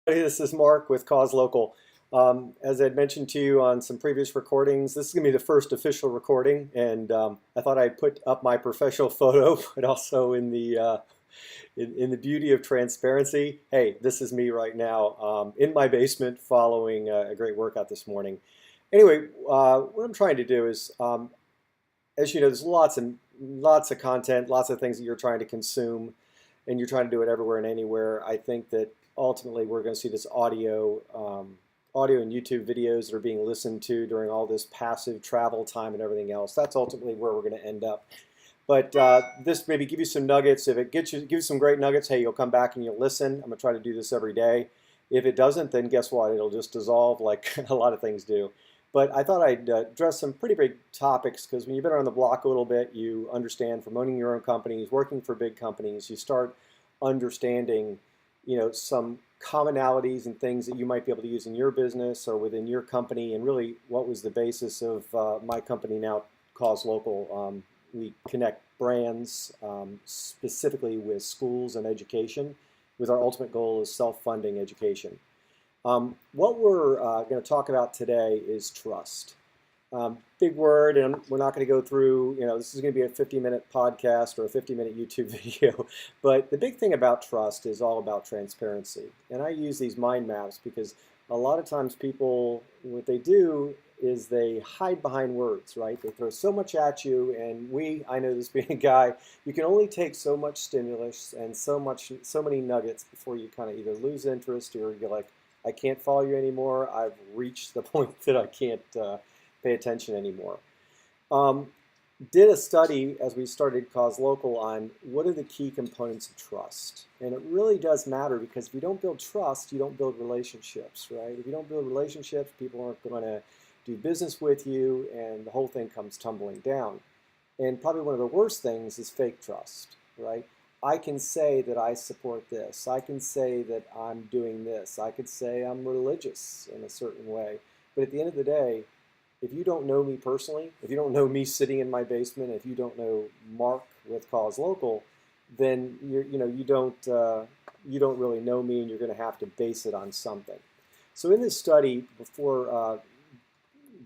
This is Mark with causelocal. As I'd mentioned to you on some previous recordings, this is going to be the first official recording, and I thought I'd put up my professional photo, but also in the beauty of transparency. Hey, this is me right now in my basement following a great workout this morning. Anyway, what I'm trying to do is, as you know, there's lots of content, lots of things that you're trying to consume, and you're trying to do it everywhere and anywhere. I think that ultimately we're going to see this audio and YouTube videos that are being listened to during all this passive travel time and everything else. That's ultimately where we're going to end up. But this maybe give you some nuggets. If it gives you some great nuggets, hey, you'll come back and you'll listen. I'm going to try to do this every day. If it doesn't, then guess what? It'll just dissolve like a lot of things do. But I thought I'd address some pretty big topics because when you've been around the block a little bit, you understand from owning your own companies, working for big companies, you start understanding, some commonalities and things that you might be able to use in your business or within your company. And really, what was the basis of my company now, causelocal? We connect brands specifically with schools and education, with our ultimate goal is self-funding education. What we're going to talk about today is trust. Big word, and we're not going to go through, this is going to be a 50-minute podcast or a 50-minute YouTube video, but the big thing about trust is all about transparency. And I use these mind maps because a lot of times people, what they do is they hide behind words, right? They throw so much at you, and I know this being a guy, you can only take so much stimulus and so many nuggets before you kind of either lose interest or you're like, I can't follow you anymore. I've reached the point that I can't pay attention anymore. Did a study as we started causelocal on what are the key components of trust. And it really does matter because if you don't build trust, you don't build relationships, right? If you don't build relationships, people aren't going to do business with you and the whole thing comes tumbling down. And probably one of the worst things is fake trust, right? I can say that I support this. I can say that I'm doing this. I could say I'm religious in a certain way. But at the end of the day, if you don't know me personally, if you don't know me sitting in my basement, if you don't know Mark with causelocal, then you don't really know me, and you're going to have to base it on something. So in this study, before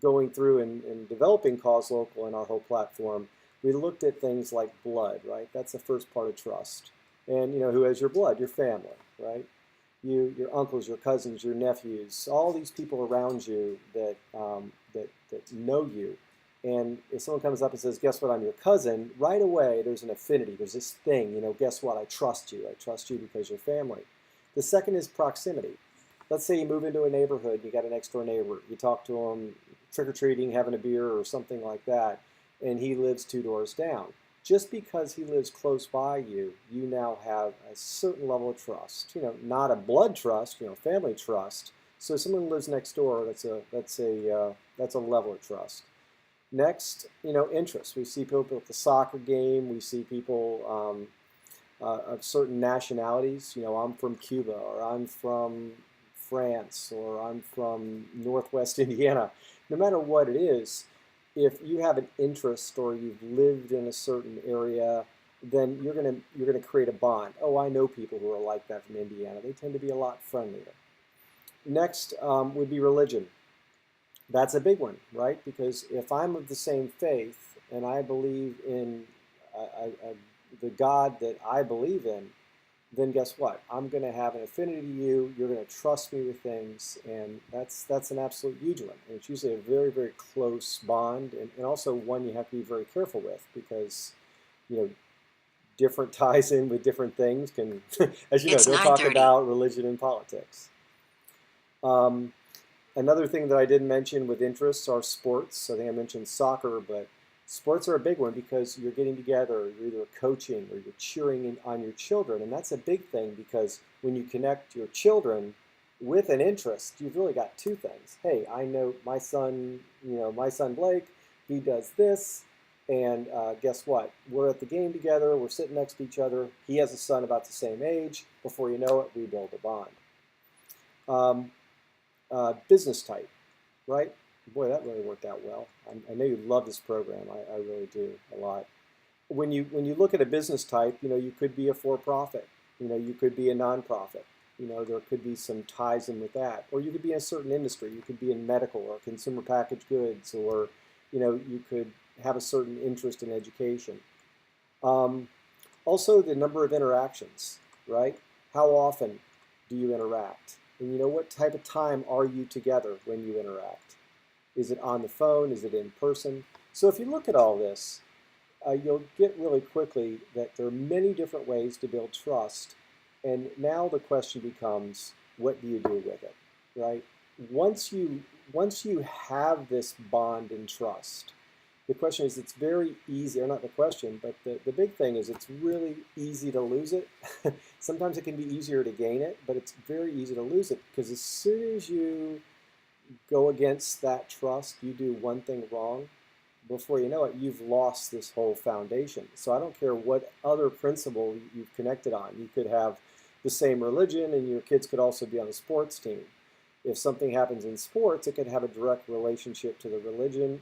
going through and developing causelocal in our whole platform, we looked at things like blood, right? That's the first part of trust. And who has your blood? Your family, right? Your uncles, your cousins, your nephews, all these people around you that know you. And if someone comes up and says, guess what, I'm your cousin, right away there's an affinity. There's this thing, guess what, I trust you. I trust you because you're family. The second is proximity. Let's say you move into a neighborhood, you got an next door neighbor, you talk to him, trick-or-treating, having a beer or something like that, and he lives 2 doors down. Just because he lives close by you, you now have a certain level of trust. Not a blood trust, family trust. So someone who lives next door, that's a level of trust. Next, interest. We see people at the soccer game. We see people of certain nationalities. I'm from Cuba, or I'm from France, or I'm from Northwest Indiana. No matter what it is, if you have an interest or you've lived in a certain area, then you're gonna create a bond. Oh, I know people who are like that from Indiana. They tend to be a lot friendlier. Next would be religion. That's a big one, right? Because if I'm of the same faith and I believe in the God that I believe in, then guess what? I'm going to have an affinity to you. You're going to trust me with things, and that's an absolute huge one. And it's usually a very, very close bond, and also one you have to be very careful with because, different ties in with different things can, as you know, It's don't talk 9:30. about religion and politics. Another thing that I didn't mention with interests are sports. I think I mentioned soccer, but sports are a big one because you're getting together, you're either coaching or you're cheering on your children. And that's a big thing because when you connect your children with an interest, you've really got two things. Hey, I know my son Blake, he does this. And guess what? We're at the game together. We're sitting next to each other. He has a son about the same age. Before you know it, we build a bond. Business type, right? Boy, that really worked out well. I know you love this program. I really do a lot. When you look at a business type, you could be a for-profit. You could be a nonprofit. there could be some ties in with that. Or you could be in a certain industry. You could be in medical or consumer packaged goods, or, you could have a certain interest in education. Also, the number of interactions, right? How often do you interact? And what type of time are you together when you interact? Is it on the phone? Is it in person? So if you look at all this, you'll get really quickly that there are many different ways to build trust. And now the question becomes, what do you do with it, right? Once you have this bond and trust, the question is, it's very easy, or not the question, but the big thing is it's really easy to lose it. Sometimes it can be easier to gain it, but it's very easy to lose it, because as soon as you go against that trust, you do one thing wrong, before you know it, you've lost this whole foundation. So I don't care what other principle you've connected on. You could have the same religion, and your kids could also be on a sports team. If something happens in sports, it could have a direct relationship to the religion,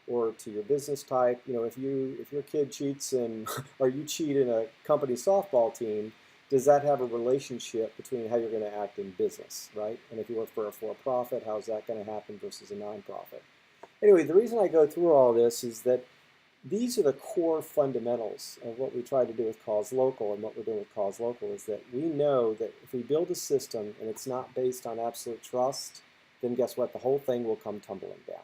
or to your business type. If your kid cheats or you cheat in a company softball team, does that have a relationship between how you're going to act in business, right? And if you work for a for-profit, how's that going to happen versus a nonprofit? Anyway, the reason I go through all this is that these are the core fundamentals of what we try to do with causelocal, and what we're doing with causelocal is that we know that if we build a system and it's not based on absolute trust, then guess what? The whole thing will come tumbling down.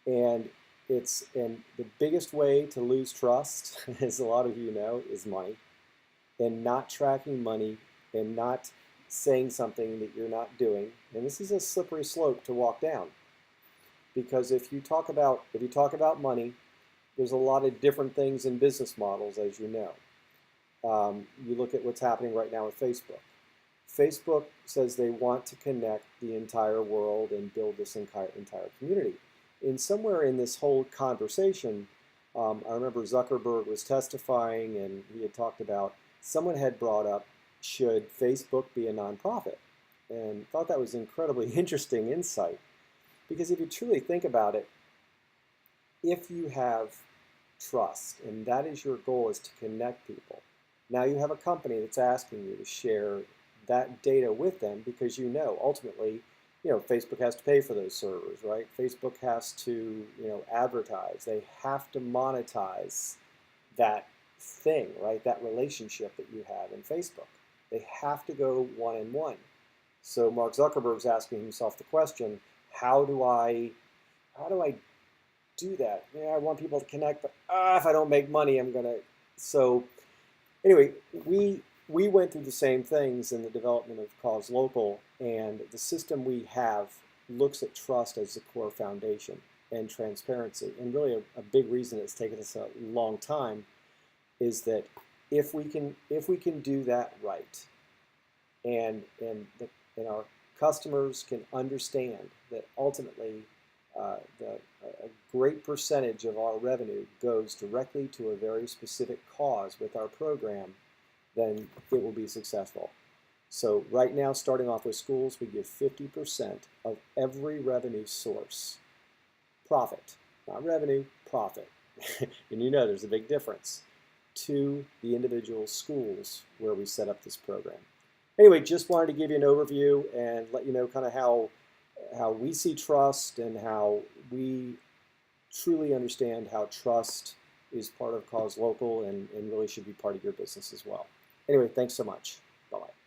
And the biggest way to lose trust, as a lot of you know, is money. And not tracking money, and not saying something that you're not doing. And this is a slippery slope to walk down. Because if you talk about money, there's a lot of different things in business models, as you know. You look at what's happening right now with Facebook. Facebook says they want to connect the entire world and build this entire community. And somewhere in this whole conversation, I remember Zuckerberg was testifying, and he had talked about, someone had brought up, should Facebook be a nonprofit? And thought that was incredibly interesting insight. Because if you truly think about it, if you have trust, and that is your goal, is to connect people. Now you have a company that's asking you to share that data with them, because ultimately, Facebook has to pay for those servers, right? Facebook has to, advertise. They have to monetize that thing, right? That relationship that you have in Facebook. They have to go one-on-one. So Mark Zuckerberg's asking himself the question, how do I do that? I want people to connect, but if I don't make money, I'm gonna. So anyway, we went through the same things in the development of causelocal, and the system we have looks at trust as the core foundation, and transparency. And really a big reason it's taken us a long time is that if we can do that right, and our customers can understand that ultimately a great percentage of our revenue goes directly to a very specific cause with our program, then it will be successful. So right now, starting off with schools, we give 50% of every revenue source, profit, not revenue, profit, and there's a big difference, to the individual schools where we set up this program. Anyway, just wanted to give you an overview and let you know kind of how we see trust, and how we truly understand how trust is part of causelocal, and really should be part of your business as well. Anyway, thanks so much. Bye-bye.